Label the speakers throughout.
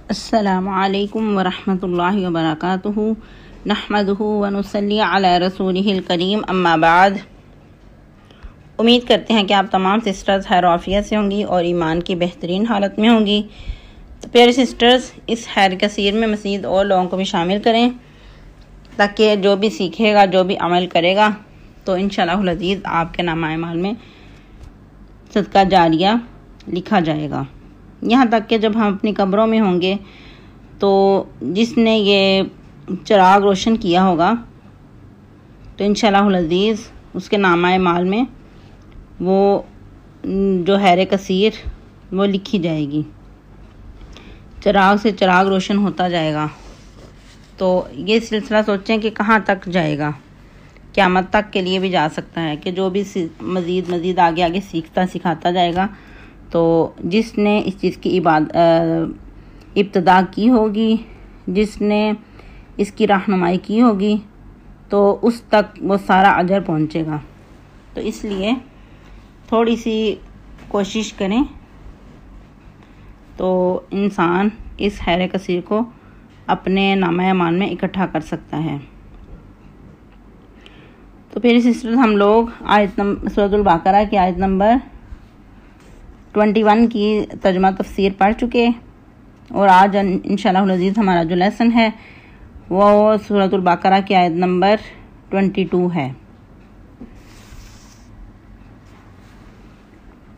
Speaker 1: अस्सलामु अलैकुम वरहमतुल्लाहि वबरकातुहू नहमदुहू व नुसल्ली अला रसूलिहिल करीम अम्मा बाद। उम्मीद करते हैं कि आप तमाम सिस्टर्स खैर आफियत से होंगी और ईमान की बेहतरीन हालत में होंगी। तो प्यारे सिस्टर्स, इस खैर कसीर में मज़ीद और लोगों को भी शामिल करें ताकि जो भी सीखेगा, जो भी अमल करेगा, तो इंशाअल्लाह अज़ीज़ आपके नामा अमाल में सदका जारिया लिखा जाएगा। यहाँ तक कि जब हम अपनी कब्रों में होंगे तो जिसने ये चिराग रोशन किया होगा तो इंशाअल्लाह अज़ीज़ उसके नामा माल में वो जो हैर कसीर वो लिखी जाएगी। चिराग से चिराग रोशन होता जाएगा। तो ये सिलसिला सोचें कि कहाँ तक जाएगा, क़यामत तक के लिए भी जा सकता है कि जो भी मज़ीद आगे आगे सीखता सिखाता जाएगा। तो जिसने इस चीज़ की इब्तिदा की होगी, जिसने इसकी रहनुमाई की होगी, तो उस तक वो सारा अजर पहुंचेगा। तो इसलिए थोड़ी सी कोशिश करें तो इंसान इस खैर कसीर को अपने नामा अमाल में इकट्ठा कर सकता है। तो फिर सिस्टर, हम लोग सूरतुल बकरा की आयत नंबर 21 की तर्जुमा तफसीर पढ़ चुके और आज इंशाअल्लाह अज़ीज़ हमारा जो लेसन है वो सूरतुल बकरा की आयत नंबर 22 है।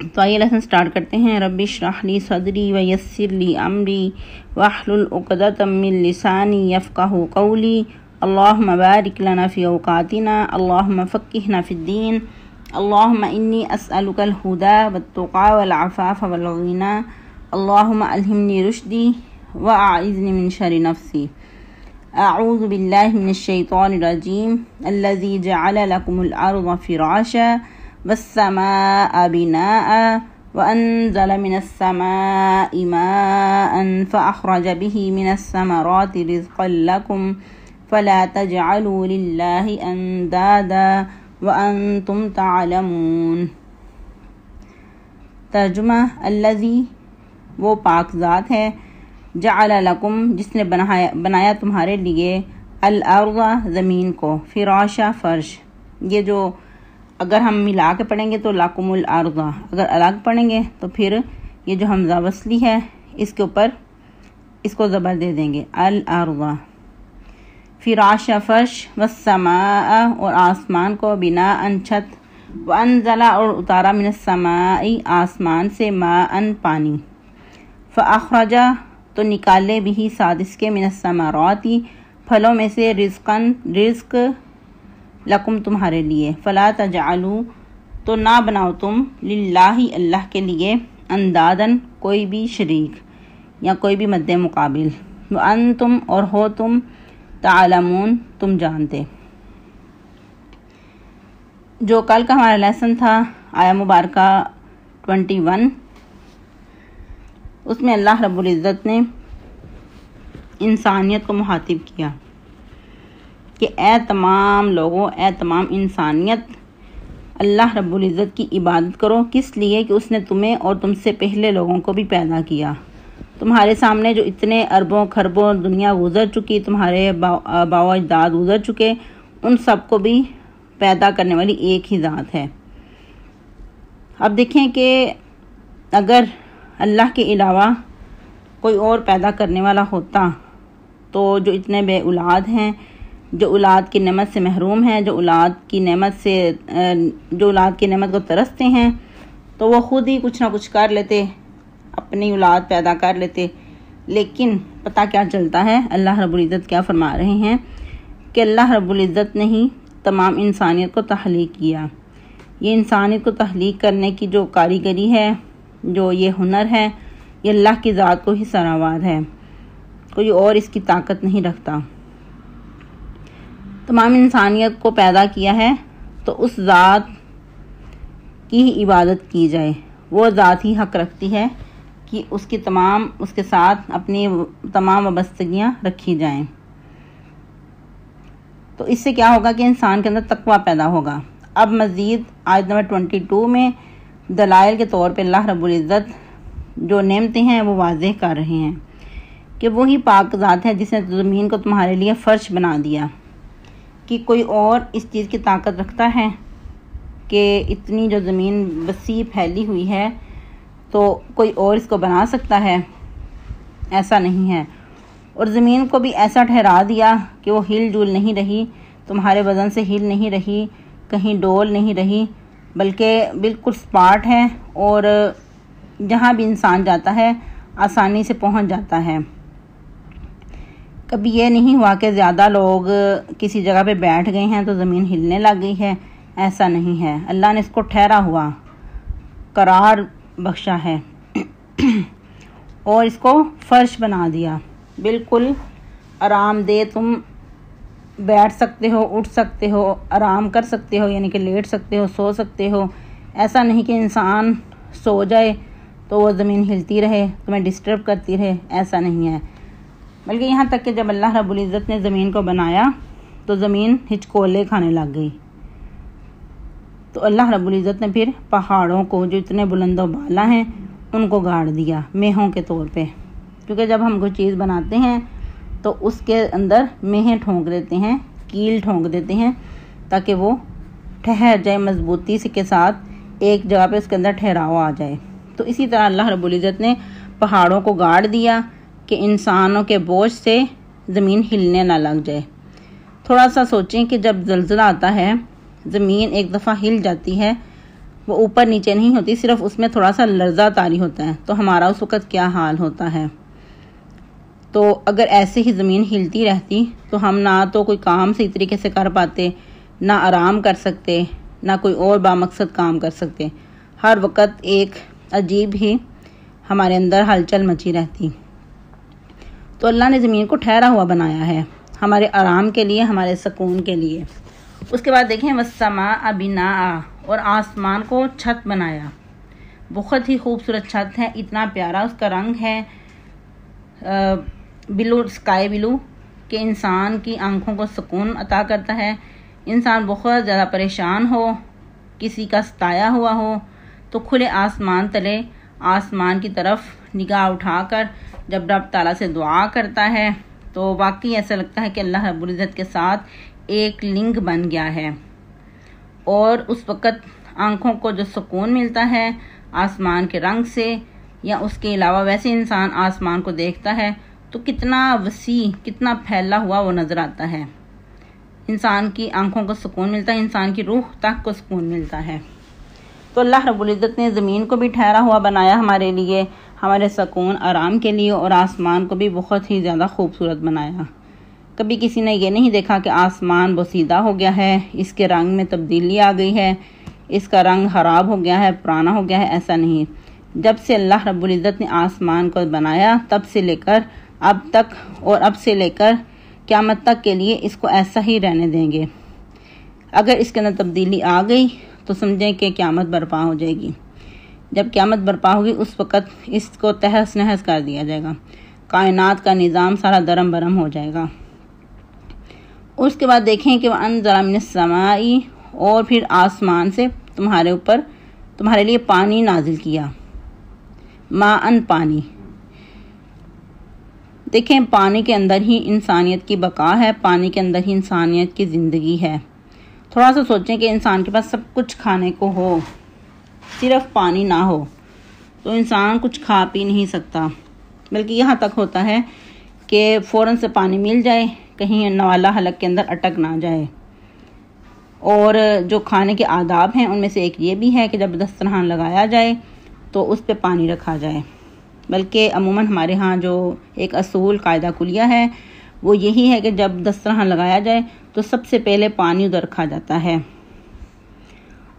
Speaker 1: तो आइए लेसन स्टार्ट करते हैं। रब्बि इश्रह ली सदरी व यस्सिर ली अमरी वहलुल उक़दतम मिन लिसानी यफ़क़हू क़ौली अल्लाहुम्मा बारिक लना फ़ी औक़ातिना अल्लाहुम्मा फ़क़्क़िहना फ़िद्दीन अल्लाहुम्मा इन्नी अस्अलुकल हुदा वत्तुक़ा वल अफ़ाफ़ वल ग़िना अल्लाहुम्मा अल्हिमनी रुश्दी व अईज़नी मिन शर्रि नफ़्सी अऊज़ु बिल्लाहि मिनश शैतानिर रजीम अल्लज़ी जअल लकुमुल अर्ज़ फ़िराशा वस्समाअ बिनाअ व अनज़ल मिनस समाइ माअन फ़अख़रज बिही मिनस समराति रिज़क़न लकुम फ़ला तजअलू लिल्लाहि अंदादा व अंतुम तालमून। तर्जुमा, अल्लज़ी वो पाक ज़ात है, जअल लकुम जिसने बनाया तुम्हारे लिए, अल अर्ज़ ज़मीन को, फ़िराशा फर्श। ये जो अगर हम मिला के पढ़ेंगे तो लकुमुल अर्ज़, अगर अलग पढ़ेंगे तो फिर ये जो हमज़ा वस्ली है इसके ऊपर इसको ज़बर दे देंगे, अल अर्ज़। फ़िराशा फर्श, वस्समाअ और आसमान को, बिनाअन छत, व अनज़ला और उतारा, मिनस समाई आसमान से, माअन पानी, फ़अख़रजा तो निकाले, बिही साथ इसके, मिनस समराती फलों में से, रिज़क़न रिज़्क़, लकुम तुम्हारे लिए, फ़ला तजअलू तो ना बनाओ तुम, लिल्लाही अल्लाह के लिए, अंदादन कोई भी शरीक या कोई भी मद्दे मुकाबिल, व अंतुम और हो तुम, तालमून तुम जानते। जो कल का हमारा लेसन था आया मुबारका 21, उसमें अल्लाह रब्बुल इज़्ज़त ने इंसानियत को मुखातिब किया कि ए तमाम लोगों, ए तमाम इंसानियत, अल्लाह रब्बुल इज़्ज़त की इबादत करो। किस लिए? कि उसने तुम्हें और तुमसे पहले लोगों को भी पैदा किया। तुम्हारे सामने जो इतने अरबों खरबों दुनिया गुजर चुकी, तुम्हारे बाओ अजदाद गुजर चुके, उन सबको भी पैदा करने वाली एक ही ज़ात है। अब देखें कि अगर अल्लाह के अलावा कोई और पैदा करने वाला होता तो जो इतने बे औलाद हैं, जो औलाद की नेमत से महरूम हैं, जो औलाद की नेमत को तरसते हैं, तो वो खुद ही कुछ ना कुछ कर लेते, अपनी औलाद पैदा कर लेते। लेकिन पता क्या चलता है, अल्लाह रब्बुल इज़्ज़त क्या फरमा रहे हैं कि अल्लाह रब्बुल इज़्ज़त ने ही तमाम इंसानियत को तख्लीक किया। ये इंसानियत को तख्लीक करने की जो कारीगरी है, जो ये हुनर है, ये अल्लाह की ज़ात को ही सरावार है, कोई और इसकी ताकत नहीं रखता। तमाम इंसानियत को पैदा किया है तो उस ज़ात की ही इबादत की जाए। वो ज़ात ही हक़ रखती है कि उसके साथ अपनी तमाम वाबस्तगियाँ रखी जाएं। तो इससे क्या होगा कि इंसान के अंदर तकवा पैदा होगा। अब मज़ीद आयत नंबर 22 में दलाइल के तौर पे अल्लाह रब्बुल इज़्ज़त जो नेमतें हैं वो वाज़ेह कर रहे हैं कि वही पाक ज़ात है जिसने ज़मीन को तुम्हारे लिए फ़र्श बना दिया। कि कोई और इस चीज़ की ताकत रखता है कि इतनी जो ज़मीन वसी फैली हुई है तो कोई और इसको बना सकता है? ऐसा नहीं है। और ज़मीन को भी ऐसा ठहरा दिया कि वो हिल जुल नहीं रही, तुम्हारे वज़न से हिल नहीं रही, कहीं डोल नहीं रही, बल्कि बिल्कुल स्पाट है और जहाँ भी इंसान जाता है आसानी से पहुँच जाता है। कभी ये नहीं हुआ कि ज़्यादा लोग किसी जगह पे बैठ गए हैं तो ज़मीन हिलने लग गई है, ऐसा नहीं है। अल्लाह ने इसको ठहरा हुआ करार बख्शा है और इसको फ़र्श बना दिया, बिल्कुल आरामदेह। तुम बैठ सकते हो, उठ सकते हो, आराम कर सकते हो, यानी कि लेट सकते हो, सो सकते हो। ऐसा नहीं कि इंसान सो जाए तो वो ज़मीन हिलती रहे, तुम्हें डिस्टर्ब करती रहे, ऐसा नहीं है। बल्कि यहाँ तक कि जब अल्लाह रब्बुल इज़्ज़त ने ज़मीन को बनाया तो ज़मीन हिचकोले खाने लग गई। तो अल्लाह रब्बुल इज़्ज़त ने फिर पहाड़ों को, जो इतने बुलंद बाला हैं, उनको गाड़ दिया मेहों के तौर पे। क्योंकि जब हम कोई चीज़ बनाते हैं तो उसके अंदर मेहें ठोंक देते हैं, कील ठोंक देते हैं, ताकि वो ठहर जाए मजबूती से के साथ, एक जगह पे उसके अंदर ठहराव आ जाए। तो इसी तरह अल्लाह रब्बुल इज़्ज़त ने पहाड़ों को गाड़ दिया कि इंसानों के बोझ से ज़मीन हिलने ना लग जाए। थोड़ा सा सोचें कि जब ज़ल्ज़ला आता है, ज़मीन एक दफ़ा हिल जाती है, वो ऊपर नीचे नहीं होती, सिर्फ उसमें थोड़ा सा लर्ज़ा तारी होता है, तो हमारा उस वक़्त क्या हाल होता है। तो अगर ऐसे ही ज़मीन हिलती रहती तो हम ना तो कोई काम सही तरीके से कर पाते, ना आराम कर सकते, ना कोई और बामकसद काम कर सकते। हर वक़्त एक अजीब ही हमारे अंदर हलचल मची रहती। तो अल्लाह ने ज़मीन को ठहरा हुआ बनाया है हमारे आराम के लिए, हमारे सुकून के लिए। उसके बाद देखें वस्समा बिना, और आसमान को छत बनाया। बहुत ही खूबसूरत छत है, इतना प्यारा उसका रंग है ब्लू, स्काई ब्लू, कि इंसान की आंखों को सुकून अता करता है। इंसान बहुत ज़्यादा परेशान हो, किसी का सताया हुआ हो, तो खुले आसमान तले आसमान की तरफ निगाह उठाकर जब रब ताला से दुआ करता है तो वाकई ऐसा लगता है कि अल्लाह रब्बुल इज़्ज़त के साथ एक लिंक बन गया है। और उस वक़्त आँखों को जो सुकून मिलता है आसमान के रंग से, या उसके अलावा वैसे इंसान आसमान को देखता है तो कितना वसी, कितना फैला हुआ वो नज़र आता है। इंसान की आँखों को सुकून मिलता है, इंसान की रूह तक को सुकून मिलता है। तो अल्लाह रब्बुल इज़्ज़त ने ज़मीन को भी ठहरा हुआ बनाया हमारे लिए, हमारे सुकून आराम के लिए, और आसमान को भी बहुत ही ज़्यादा खूबसूरत बनाया। कभी किसी ने ये नहीं देखा कि आसमान बोसीदा हो गया है, इसके रंग में तब्दीली आ गई है, इसका रंग ख़राब हो गया है, पुराना हो गया है, ऐसा नहीं। जब से अल्लाह रब्बुल इज़्ज़त ने आसमान को बनाया तब से लेकर अब तक, और अब से लेकर क़यामत तक के लिए इसको ऐसा ही रहने देंगे। अगर इसके अंदर तब्दीली आ गई तो समझें कि क़यामत बर्पा हो जाएगी। जब क़यामत बर्पा होगी उस वक़्त इसको तहस नहस कर दिया जाएगा, कायनात का निज़ाम सारा दरम बरम हो जाएगा। उसके बाद देखें कि वह अनज़ला मिनस समाई, और फिर आसमान से तुम्हारे ऊपर, तुम्हारे लिए पानी नाजिल किया। माअन, पानी। देखें, पानी के अंदर ही इंसानियत की बका है, पानी के अंदर ही इंसानियत की ज़िंदगी है। थोड़ा सा सोचें कि इंसान के पास सब कुछ खाने को हो, सिर्फ पानी ना हो तो इंसान कुछ खा पी नहीं सकता। बल्कि यहाँ तक होता है कि फ़ौरन से पानी मिल जाए, कहीं नवाला हलक के अंदर अटक ना जाए। और जो खाने के आदाब हैं उनमें से एक ये भी है कि जब दस्तरखान लगाया जाए तो उस पर पानी रखा जाए। बल्कि अमूमन हमारे यहाँ जो एक असूल कायदा कुलिया है वो यही है कि जब दस्तरखान लगाया जाए तो सबसे पहले पानी उधर रखा जाता है।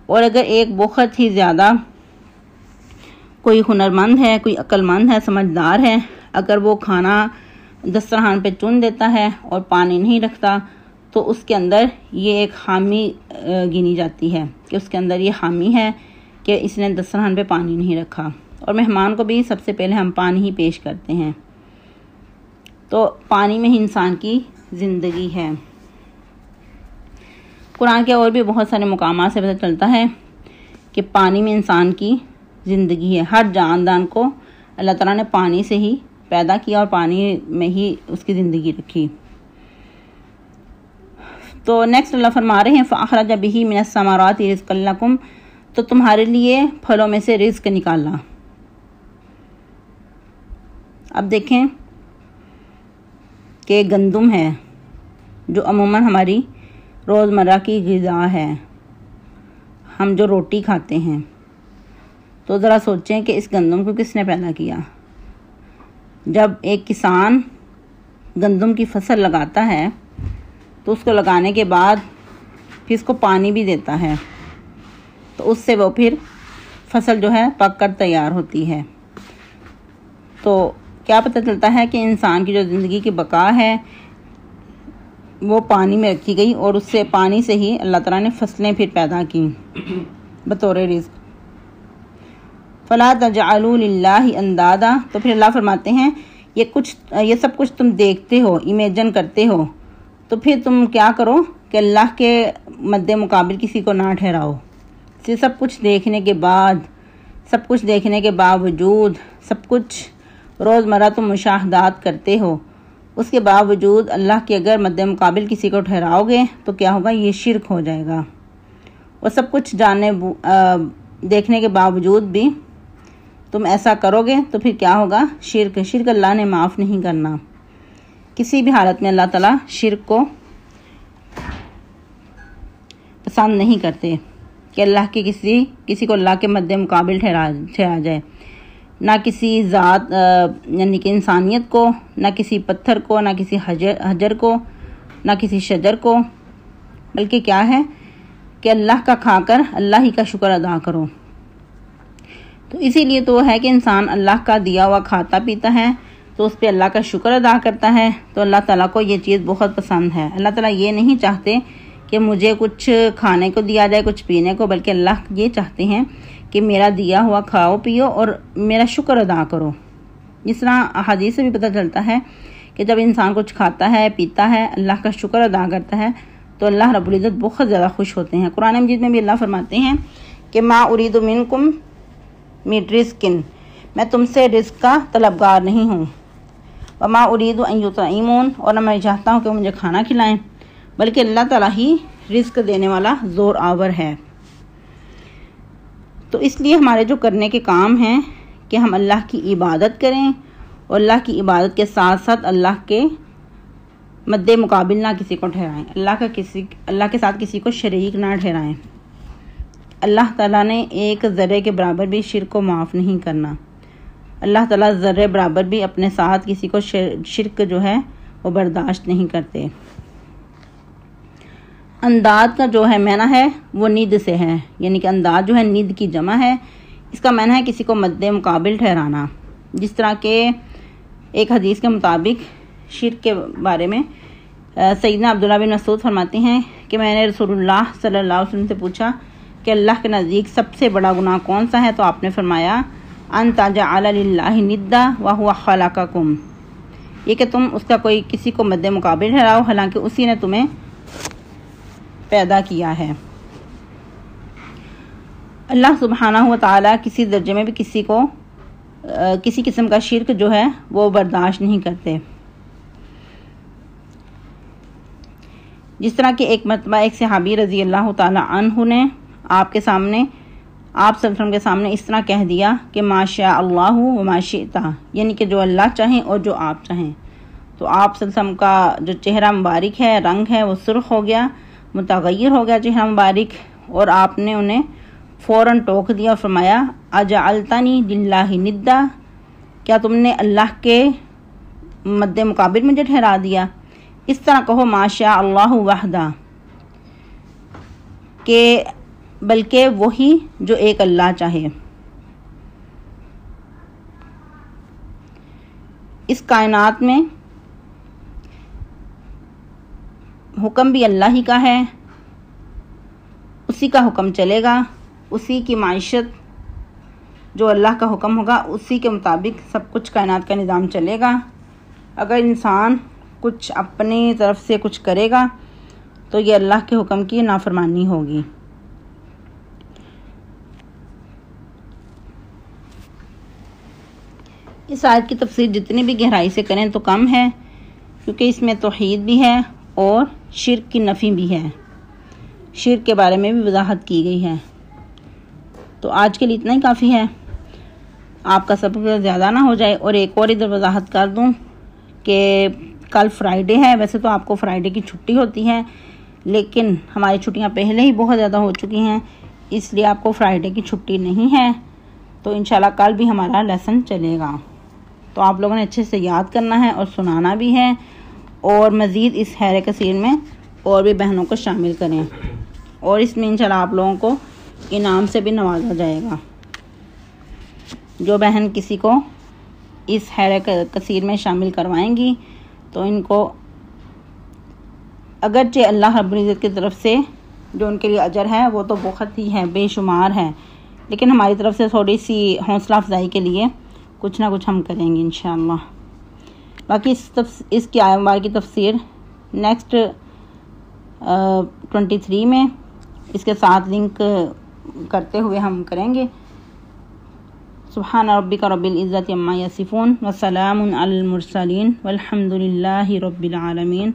Speaker 1: और अगर एक बहुत ही ज़्यादा कोई हुनरमंद है, कोई अक्लमंद है, समझदार है, अगर वो खाना दस्तरखान पे चुन देता है और पानी नहीं रखता तो उसके अंदर ये एक खामी गिनी जाती है कि उसके अंदर ये खामी है कि इसने दस्तरखान पे पानी नहीं रखा। और मेहमान को भी सबसे पहले हम पानी ही पेश करते हैं। तो पानी में ही इंसान की ज़िंदगी है। कुरान के और भी बहुत सारे मुकामात से पता चलता है कि पानी में इंसान की ज़िंदगी है। हर जानदान को अल्लाह ताला ने पानी से ही पैदा किया और पानी में ही उसकी ज़िंदगी रखी। तो नेक्स्ट अल्लाह फरमा रहे हैं फ़अख़रज बिही मिनस समाराति रिज़्क़न लकुम, तो तुम्हारे लिए फलों में से रिज़्क़ निकाला। अब देखें कि गंदम है जो अमूमन हमारी रोज़मर्रा की ग़िज़ा है, हम जो रोटी खाते हैं, तो ज़रा सोचें कि इस गंदम को किसने पैदा किया। जब एक किसान गंदम की फसल लगाता है तो उसको लगाने के बाद फिर इसको पानी भी देता है, तो उससे वो फिर फसल जो है पक कर तैयार होती है। तो क्या पता चलता है कि इंसान की जो ज़िंदगी की बका है वो पानी में रखी गई और उससे पानी से ही अल्लाह ताला ने फसलें फिर पैदा की बतौर रिज़्क़। फ़ला तजअलू लिल्लाहि अंदादा, तो फिर अल्लाह फरमाते हैं ये सब कुछ तुम देखते हो, इमेजिन करते हो, तो फिर तुम क्या करो कि अल्लाह के मद्दे मुकाबिल किसी को ना ठहराओ। सब कुछ देखने के बावजूद सब कुछ रोज़मर्रा तुम मुशाहदात करते हो, उसके बावजूद अल्लाह के अगर मद्दे मुकाबिल किसी को ठहराओगे तो क्या होगा, ये शिरक हो जाएगा। और सब कुछ देखने के बावजूद भी तुम ऐसा करोगे तो फिर क्या होगा, शिरक अल्लाह ने माफ़ नहीं करना। किसी भी हालत में अल्लाह ताला शिरक को पसंद नहीं करते कि अल्लाह के किसी को अल्लाह के मद्दे मुकाबिल ठहरा जाए, ना किसी ज़ात यानी कि इंसानियत को, ना किसी पत्थर को, ना किसी हजर को, ना किसी शजर को, बल्कि क्या है कि अल्लाह का खाकर अल्लाह ही का शुक्र अदा करो। तो इसीलिए तो है कि इंसान अल्लाह का दिया हुआ खाता पीता है तो उस पर अल्लाह का शुक्र अदा करता है, तो अल्लाह ताला को ये चीज़ बहुत पसंद है। अल्लाह ताला ये नहीं चाहते कि मुझे कुछ खाने को दिया जाए, कुछ पीने को, बल्कि अल्लाह ये चाहते हैं कि मेरा दिया हुआ खाओ पियो और मेरा शुक्र अदा करो। जिस तरह हदीस से भी पता चलता है कि जब इंसान कुछ खाता है पीता है, अल्लाह का शुक्र अदा करता है, तो अल्लाह रब्बुल इज़्ज़त बहुत ज़्यादा खुश होते हैं। कुरान मजीद में भी अल्लाह फरमाते हैं कि मा उरीदु मिनकुम मिन रिज़्क़िन, मैं तुमसे रिज़्क़ का तलबगार नहीं हूँ। व मा उरीदु अन युतइमून, और न मैं चाहता हूँ कि मुझे खाना खिलाएं, बल्कि अल्लाह ताला ही रिज़्क़ देने वाला ज़ोर आवर है। तो इसलिए हमारे जो करने के काम हैं कि हम अल्लाह की इबादत करें और अल्लाह की इबादत के साथ साथ अल्लाह के मद्दे मुकाबिल ना किसी को ठहराएं, अल्लाह के साथ किसी को शरीक ना ठहराएं। अल्लाह ताला ने एक ज़र्रे के बराबर भी शिरक को माफ़ नहीं करना। अल्लाह ताला ज़र्रे बराबर भी अपने साथ किसी को शिरक जो है वो बर्दाश्त नहीं करते। अंदाद का जो है माना है वो निद से है, यानी कि अंदाज जो है निद की जमा है। इसका माना है किसी को मद्दे मुकाबिल ठहराना। जिस तरह के एक हदीस के मुताबिक शिरक के बारे में सैयदना अब्दुल्लाह बिन मसूद फरमाते हैं कि मैंने रसूलुल्लाह सल्लल्लाहु अलैहि वसल्लम से पूछा कि अल्लाह के नज़दीक सबसे बड़ा गुनाह कौन सा है, तो आपने फरमाया अन तजअल लिल्लाहि निद्दा व हुवा खलक़कुम, ये कि तुम उसका कोई किसी को मद्दे मुकाबिल ठहराओ हालांकि उसी ने तुम्हें पैदा किया है। अल्लाह सुब्हानहू व तआला किसी दर्जे में भी किसी किस्म का शिरक जो है वो बर्दाश्त नहीं करते। जिस तरह कि एक मरतबा एक सहाबी रज़ी अल्लाह ताला अन्हु ने आप सल्लल्लाहु अलैहि वसल्लम के सामने इस तरह कह दिया कि माशा अल्लाहु व मा शिअता, यानी कि जो अल्लाह चाहें और जो आप चाहें। तो आप सल्लल्लाहु अलैहि वसल्लम का जो चेहरा मुबारक है, रंग है, वो सुर्ख हो गया, मुतगय्यर हो गया चेहरा मुबारक, और आपने उन्हें फ़ौरन टोक दिया और फरमाया अजअलतनी लिल्लाहि निद्दा, क्या तुमने अल्लाह के मद्दे मुकाबिल मुझे ठहरा दिया। इस तरह कहो माशा अल्लाहु वहदा, के बल्कि वही जो एक अल्लाह चाहे। इस कायनात में हुक्म भी अल्लाह ही का है, उसी का हुक्म चलेगा, उसी की माइशत जो अल्लाह का हुक्म होगा उसी के मुताबिक सब कुछ कायनात का निज़ाम चलेगा। अगर इंसान कुछ अपनी तरफ से कुछ करेगा तो ये अल्लाह के हुक्म की नाफरमानी होगी। इस आयत की तफसीर जितनी भी गहराई से करें तो कम है, क्योंकि इसमें तौहीद भी है और शिर्क की नफ़ी भी है, शिर्क के बारे में भी वजाहत की गई है। तो आज के लिए इतना ही काफ़ी है, आपका सबक ज़्यादा ना हो जाए। और एक और इधर वजाहत कर दूं कि कल फ्राइडे है। वैसे तो आपको फ्राइडे की छुट्टी होती है, लेकिन हमारी छुट्टियां पहले ही बहुत ज़्यादा हो चुकी हैं, इसलिए आपको फ्राइडे की छुट्टी नहीं है। तो इंशाल्लाह कल भी हमारा लेसन चलेगा। तो आप लोगों ने अच्छे से याद करना है और सुनाना भी है, और मज़ीद इस खैर कसीर में और भी बहनों को शामिल करें, और इसमें इंशाल्लाह आप लोगों को इनाम से भी नवाजा जाएगा। जो बहन किसी को इस खैर कसीर में शामिल करवाएंगी तो इनको अगरचे अल्लाह रब्बुल इज़्ज़त की तरफ से जो उनके लिए अजर है वो तो बहुत ही है, बेशुमार है, लेकिन हमारी तरफ से थोड़ी सी हौसला अफजाई के लिए कुछ ना कुछ हम करेंगे इंशाअल्लाह। बाकी इसकी आयत मुबारक की तफसीर नेक्स्ट 23 में इसके साथ लिंक करते हुए हम करेंगे। सुब्हान रब्बिका रब्बिल इज़्ज़ति अम्मा यसिफून व सलामुन अलल मुरसलीन वल्हम्दुलिल्लाहि रब्बिल आलमीन।